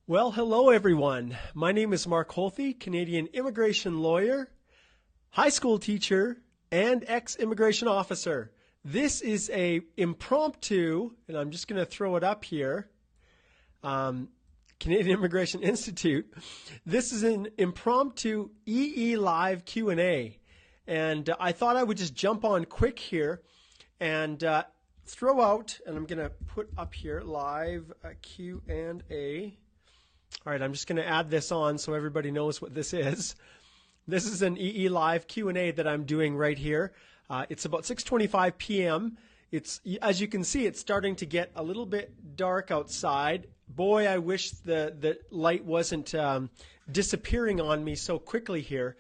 Well, hello everyone. My name is Mark Holthe, Canadian immigration lawyer, high school teacher, and ex-immigration officer. This is a impromptu, and I'm just going to throw it up here, Canadian Immigration Institute. This is an impromptu EE Live Q&A, and I thought I would just jump on quick here and throw out, and I'm going to put up here, live Q&A. All right, I'm just going to add this on so everybody knows what this is. This is an EE Live Q&A that I'm doing right here. It's about 6:25 p.m. It's, as you can see, it's starting to get a little bit dark outside. Boy, I wish the light wasn't disappearing on me so quickly here.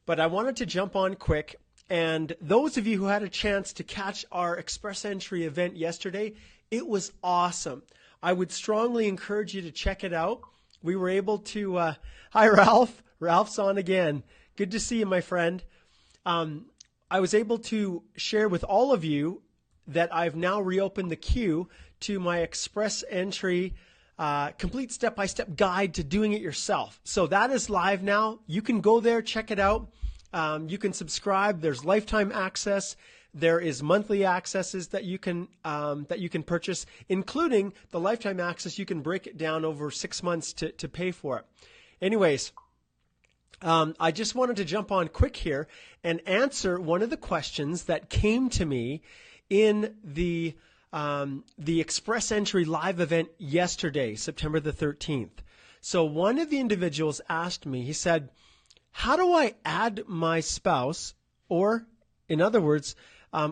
But I wanted to jump on quick. And those of you who had a chance to catch our Express Entry event yesterday, it was awesome. I would strongly encourage you to check it out. We were able to, hi Ralph, Ralph's on again. Good to see you, my friend. I was able to share with all of you that I've now reopened the queue to my Express Entry complete step-by-step guide to doing it yourself. So that is live now. You can go there, check it out. You can subscribe. There's lifetime access. There is monthly accesses that you can purchase, including the lifetime access. You can break it down over 6 months to pay for it. Anyways, I just wanted to jump on quick here and answer one of the questions that came to me in the Express Entry live event yesterday, September the 13th. So one of the individuals asked me, he said, how do I add my spouse, or in other words,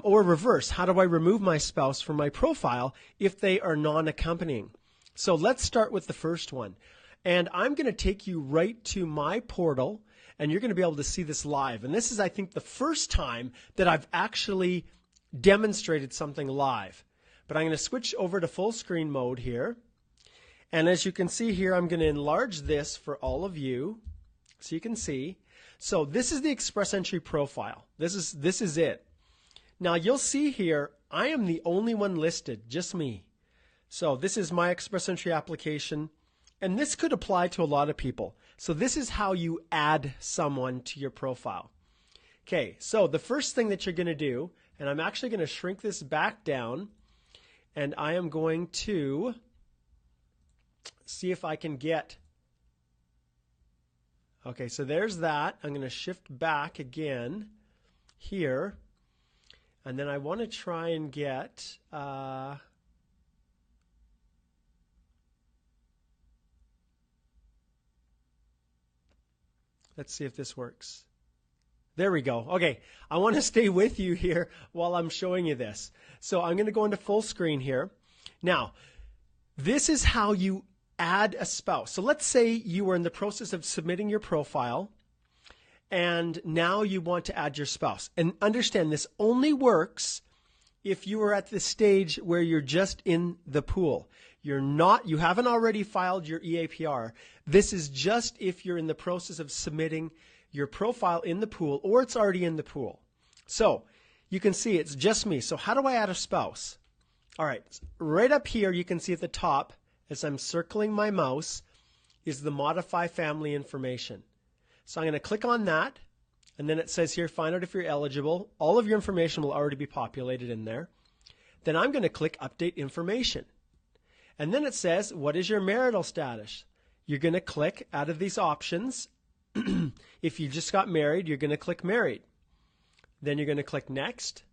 or reverse, how do I remove my spouse from my profile if they are non-accompanying? So let's start with the first one. And I'm going to take you right to my portal, and you're going to be able to see this live. And this is, I think, the first time that I've actually demonstrated something live. But I'm going to switch over to full screen mode here. And as you can see here, I'm going to enlarge this for all of you so you can see. So this is the Express Entry profile. This is it. Now you'll see here, I am the only one listed, just me. So this is my Express Entry application, and this could apply to a lot of people. So this is how you add someone to your profile. Okay, so the first thing that you're going to do, and I'm actually going to shrink this back down, and I am going to see if I can get, okay, so there's that. I'm going to shift back again here. And then I want to try and get, let's see if this works. There we go. Okay, I want to stay with you here while I'm showing you this. So I'm going to go into full screen here. Now, this is how you add a spouse. So let's say you were in the process of submitting your profile, and now you want to add your spouse. And understand, this only works if you are at the stage where you're just in the pool. You haven't already filed your eAPR. This is just if you're in the process of submitting your profile in the pool, or it's already in the pool. So you can see it's just me. So how do I add a spouse? All right, right up here you can see at the top, as I'm circling my mouse, is the Modify Family Information. So I'm going to click on that, and then it says here, find out if you're eligible. All of your information will already be populated in there. Then I'm going to click Update Information. And then it says, what is your marital status? You're going to click out of these options. If you just got married, you're going to click Married. Then you're going to click Next.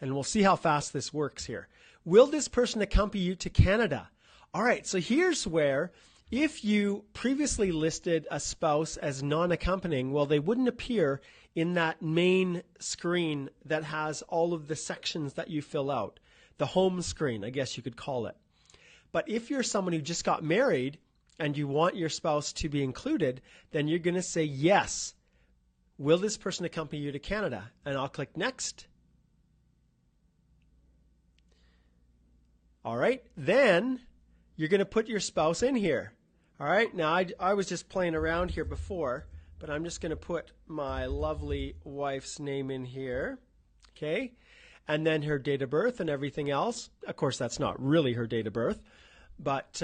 And we'll see how fast this works here. Will this person accompany you to Canada? All right, so here's where, if you previously listed a spouse as non-accompanying, well, they wouldn't appear in that main screen that has all of the sections that you fill out. The home screen, I guess you could call it. But if you're someone who just got married and you want your spouse to be included, then you're going to say yes. Will this person accompany you to Canada? And I'll click Next. All right, then you're going to put your spouse in here. All right, now I was just playing around here before, but I'm just going to put my lovely wife's name in here. Okay, and then her date of birth and everything else. Of course, that's not really her date of birth, but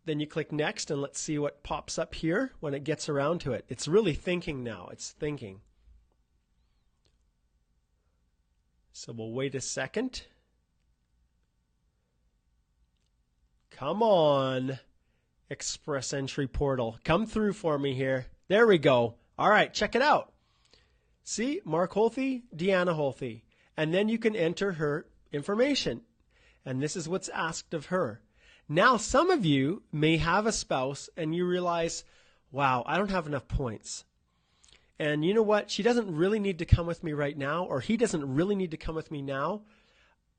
then you click next, and let's see what pops up here when it gets around to it. It's really thinking now. It's thinking. So we'll wait a second. Come on, Express Entry Portal. Come through for me here. There we go. All right, check it out. See, Mark Holthe, Deanna Holthe. And then you can enter her information. And this is what's asked of her. Now, some of you may have a spouse and you realize, wow, I don't have enough points. And you know what? She doesn't really need to come with me right now, or he doesn't really need to come with me now.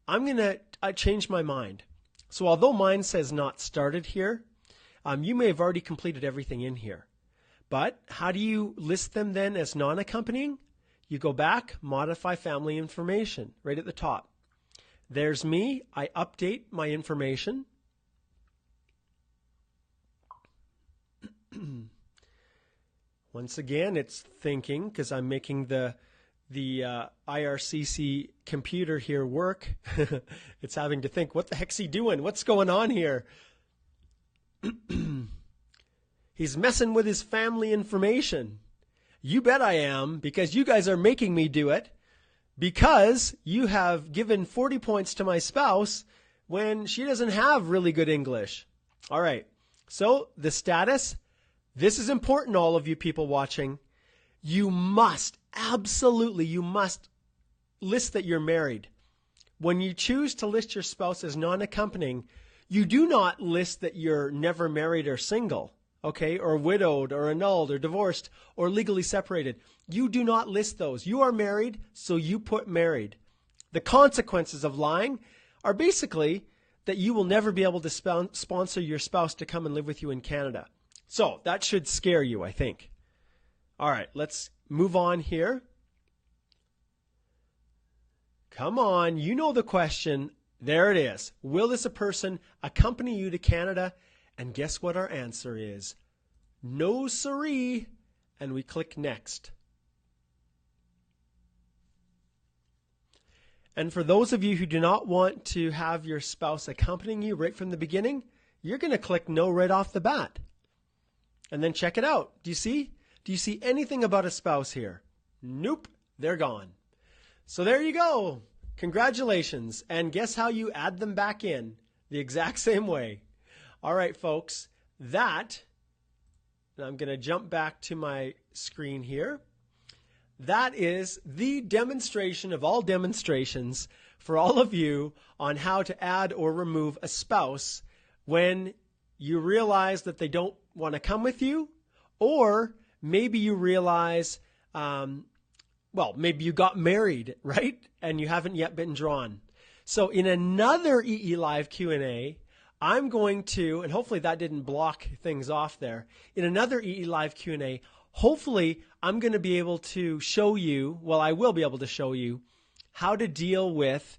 I'm going to change my mind. So although mine says not started here, you may have already completed everything in here. But how do you list them then as non-accompanying? You go back, modify family information, right at the top. There's me. I update my information. Once again, it's thinking because I'm making the IRCC computer here work. It's having to think, what the heck's he doing? What's going on here? He's messing with his family information. You bet I am, because you guys are making me do it, because you have given 40 points to my spouse when she doesn't have really good English. All right, so the status. This is important, all of you people watching. You must, absolutely, you must list that you're married. When you choose to list your spouse as non-accompanying, you do not list that you're never married or single, okay, or widowed or annulled or divorced or legally separated. You do not list those. You are married, so you put married. The consequences of lying are basically that you will never be able to sponsor your spouse to come and live with you in Canada. So that should scare you, I think. All right, let's move on here. Come on, you know the question. There it is. Will this a person accompany you to Canada? And guess what our answer is? No siree. And we click next. And for those of you who do not want to have your spouse accompanying you right from the beginning, you're going to click no right off the bat. And then check it out. Do you see? Do you see anything about a spouse here? Nope, they're gone. So there you go. Congratulations. And guess how you add them back in? The exact same way. All right, folks, and I'm going to jump back to my screen here. That is the demonstration of all demonstrations for all of you on how to add or remove a spouse when you realize that they don't want to come with you, or maybe you realize, maybe you got married, right? And you haven't yet been drawn. So in another EE Live Q&A, I'm going to, and hopefully that didn't block things off there. In another EE Live Q&A, hopefully I'm going to be able to show you, I will be able to show you how to deal with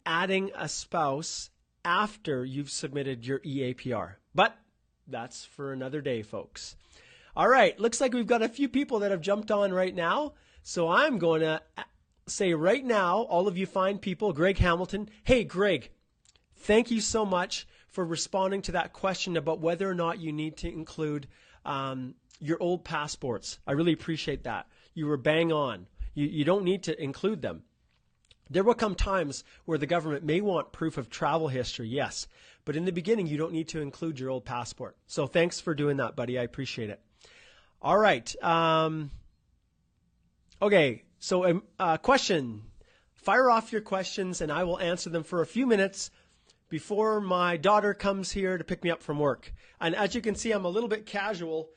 adding a spouse after you've submitted your eAPR. But that's for another day, folks. All right, looks like we've got a few people that have jumped on right now. So I'm going to say right now, all of you fine people, Greg Hamilton. Hey, Greg, thank you so much for responding to that question about whether or not you need to include your old passports. I really appreciate that. You were bang on. You don't need to include them. There will come times where the government may want proof of travel history, yes. But in the beginning, you don't need to include your old passport. So thanks for doing that, buddy. I appreciate it. All right. Okay, so question. Fire off your questions, and I will answer them for a few minutes before my daughter comes here to pick me up from work. And as you can see, I'm a little bit casual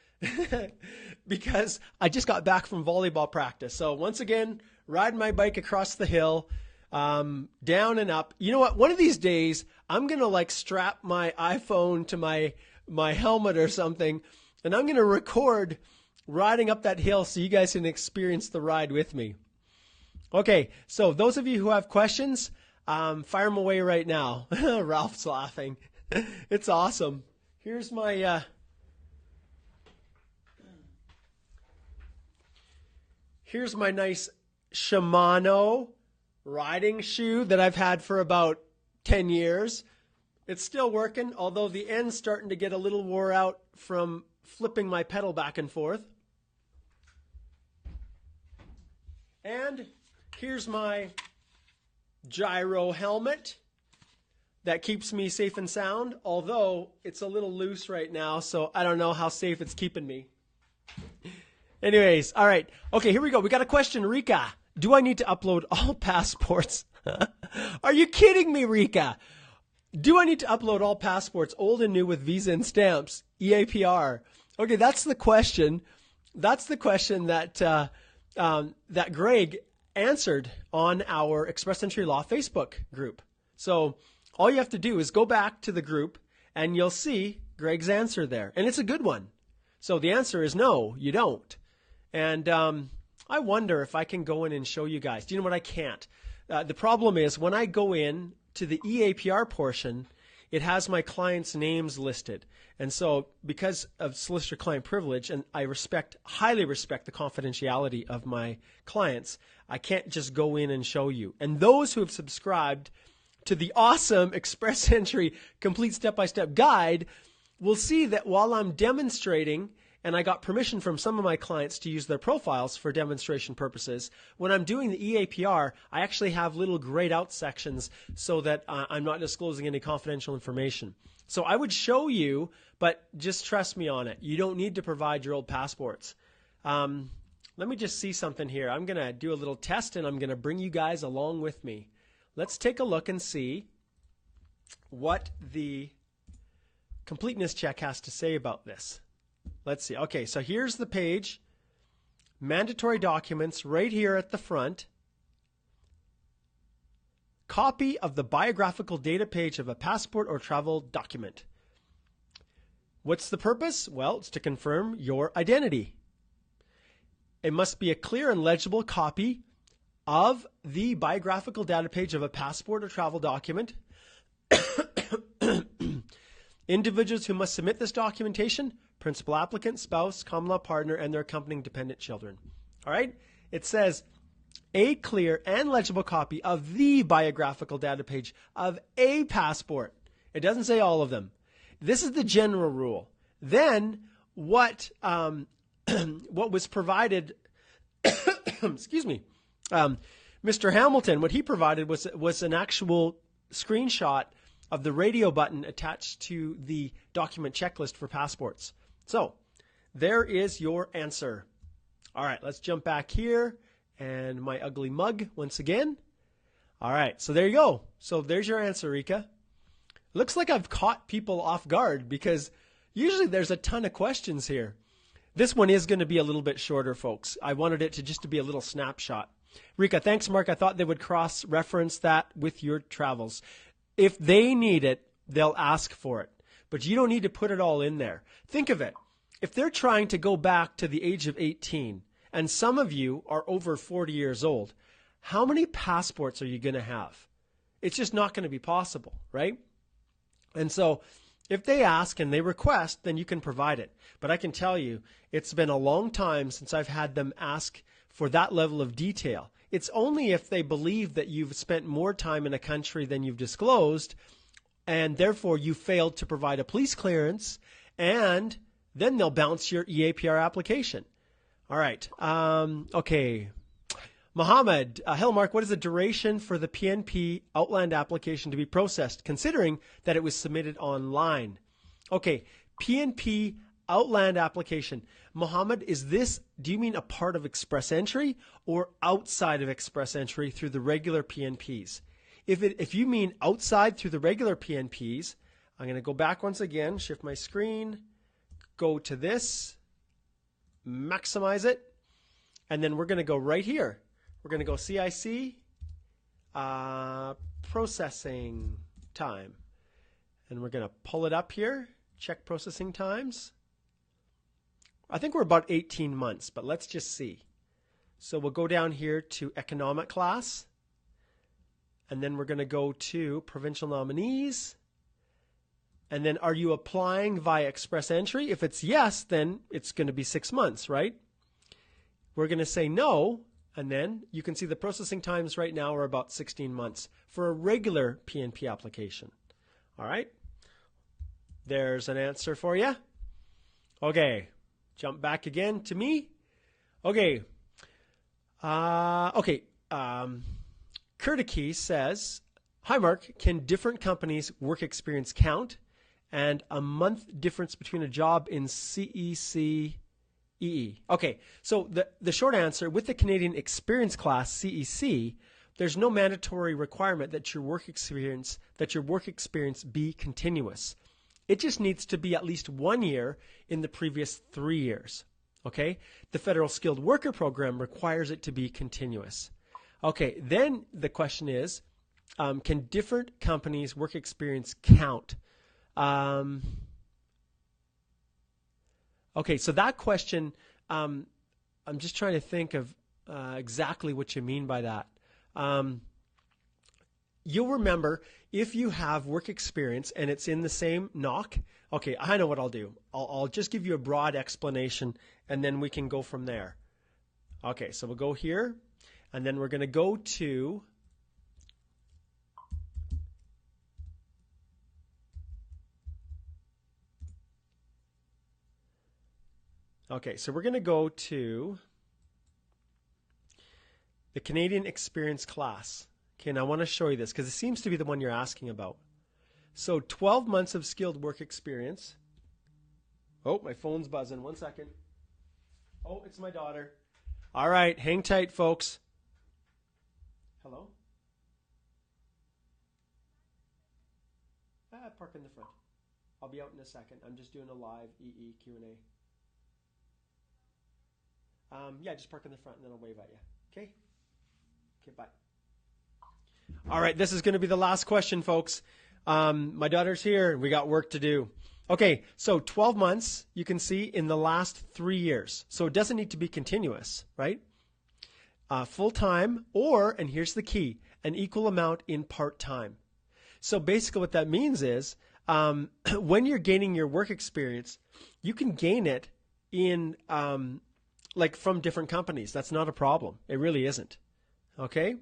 because I just got back from volleyball practice. So once again, riding my bike across the hill, down and up. You know what? One of these days, I'm going to strap my iPhone to my helmet or something, and I'm going to record riding up that hill so you guys can experience the ride with me. Okay, so those of you who have questions, fire them away right now. Ralph's laughing. It's awesome. Here's my nice Shimano riding shoe that I've had for about 10 years. It's still working, although the end's starting to get a little wore out from flipping my pedal back and forth. And here's my gyro helmet that keeps me safe and sound, although it's a little loose right now, so I don't know how safe it's keeping me. Anyways, all right. Okay, here we go. We got a question, Rika. Do I need to upload all passports? Are you kidding me, Rika? Do I need to upload all passports, old and new, with visa and stamps? eAPR. Okay, that's the question. That's the question that that Greg answered on our Express Entry Law Facebook group. So all you have to do is go back to the group and you'll see Greg's answer there. And it's a good one. So the answer is no, you don't. And I wonder if I can go in and show you guys. Do you know what? I can't. The problem is when I go in to the eAPR portion, it has my clients' names listed. And so because of solicitor-client privilege, and I highly respect the confidentiality of my clients, I can't just go in and show you. And those who have subscribed to the awesome Express Entry Complete Step-by-Step Guide will see that while I'm demonstrating, and I got permission from some of my clients to use their profiles for demonstration purposes, when I'm doing the eAPR, I actually have little grayed out sections so that I'm not disclosing any confidential information. So I would show you, but just trust me on it. You don't need to provide your old passports. Let me just see something here. I'm going to do a little test, and I'm going to bring you guys along with me. Let's take a look and see what the completeness check has to say about this. Let's see. Okay, so here's the page. Mandatory documents right here at the front. Copy of the biographical data page of a passport or travel document. What's the purpose? Well, it's to confirm your identity. It must be a clear and legible copy of the biographical data page of a passport or travel document. Individuals who must submit this documentation: principal applicant, spouse, common law partner, and their accompanying dependent children. All right? It says a clear and legible copy of the biographical data page of a passport. It doesn't say all of them. This is the general rule. Then what was provided, excuse me, Mr. Hamilton, what he provided was an actual screenshot of the radio button attached to the document checklist for passports. So there is your answer. All right, let's jump back here and my ugly mug once again. All right, so there you go. So there's your answer, Rika. Looks like I've caught people off guard because usually there's a ton of questions here. This one is going to be a little bit shorter, folks. I wanted it to just to be a little snapshot. Rika, thanks, Mark. I thought they would cross-reference that with your travels. If they need it, they'll ask for it. But you don't need to put it all in there. Think of it. If they're trying to go back to the age of 18, and some of you are over 40 years old, how many passports are you going to have? It's just not going to be possible, right? And so if they ask and they request, then you can provide it. But I can tell you, it's been a long time since I've had them ask for that level of detail. It's only if they believe that you've spent more time in a country than you've disclosed, and therefore you failed to provide a police clearance, and then they'll bounce your eAPR application. All right. Okay. Mohammed, hello, Mark. What is the duration for the PNP Outland application to be processed, considering that it was submitted online? Okay. PNP Outland application. Mohammed, do you mean a part of Express Entry or outside of Express Entry through the regular PNPs? If you mean outside through the regular PNPs, I'm going to go back once again, shift my screen, go to this, maximize it, and then we're going to go right here. We're going to go CIC, processing time. And we're going to pull it up here, check processing times. I think we're about 18 months, but let's just see. So we'll go down here to economic class, and then we're going to go to provincial nominees. And then are you applying via Express Entry? If it's yes, then it's going to be 6 months, right? We're going to say no, And then you can see the processing times right now are about 16 months for a regular PNP application. All right. There's an answer for you. Okay. Jump back again to me. Okay. Kurtiki says, hi, Mark. Can different companies' work experience count? And a month difference between a job in CEC EE. Okay, so the short answer, with the Canadian Experience Class CEC, there's no mandatory requirement that your work experience be continuous. It just needs to be at least 1 year in the previous 3 years. Okay, the Federal Skilled Worker Program requires it to be continuous. Okay, then the question is, can different companies' work experience count? Okay, so that question, I'm just trying to think of exactly what you mean by that. You'll remember, if you have work experience and it's in the same NOC, okay, I know what I'll do. I'll just give you a broad explanation, and then we can go from there. Okay, so we'll go here, and then we're going to go to the Canadian Experience Class. Okay, and I want to show you this because it seems to be the one you're asking about. So 12 months of skilled work experience. Oh, my phone's buzzing. 1 second. Oh, it's my daughter. All right, hang tight, folks. Hello? Park in the front. I'll be out in a second. I'm just doing a live EE Q&A. Yeah, just park in the front and then I'll wave at you. Okay? Okay, bye. All right, this is going to be the last question, folks. My daughter's here and we got work to do. Okay, so 12 months, you can see, in the last 3 years. So it doesn't need to be continuous, right? Full-time, or, and here's the key, an equal amount in part-time. So basically what that means is, when you're gaining your work experience, you can gain it in like from different companies. That's not a problem. It really isn't. Okay?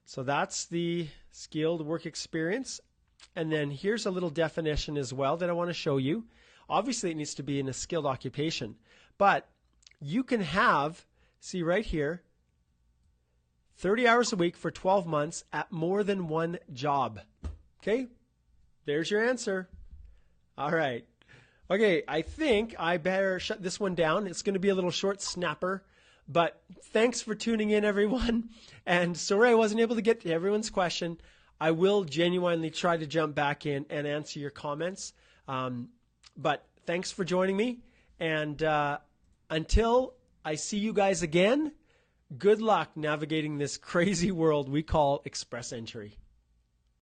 So that's the skilled work experience. And then here's a little definition as well that I want to show you. Obviously, it needs to be in a skilled occupation. But you can have, see right here, 30 hours a week for 12 months at more than one job. Okay? There's your answer. All right. Okay, I think I better shut this one down. It's going to be a little short snapper. But thanks for tuning in, everyone. And sorry I wasn't able to get to everyone's question. I will genuinely try to jump back in and answer your comments. But thanks for joining me. And until I see you guys again, good luck navigating this crazy world we call Express Entry.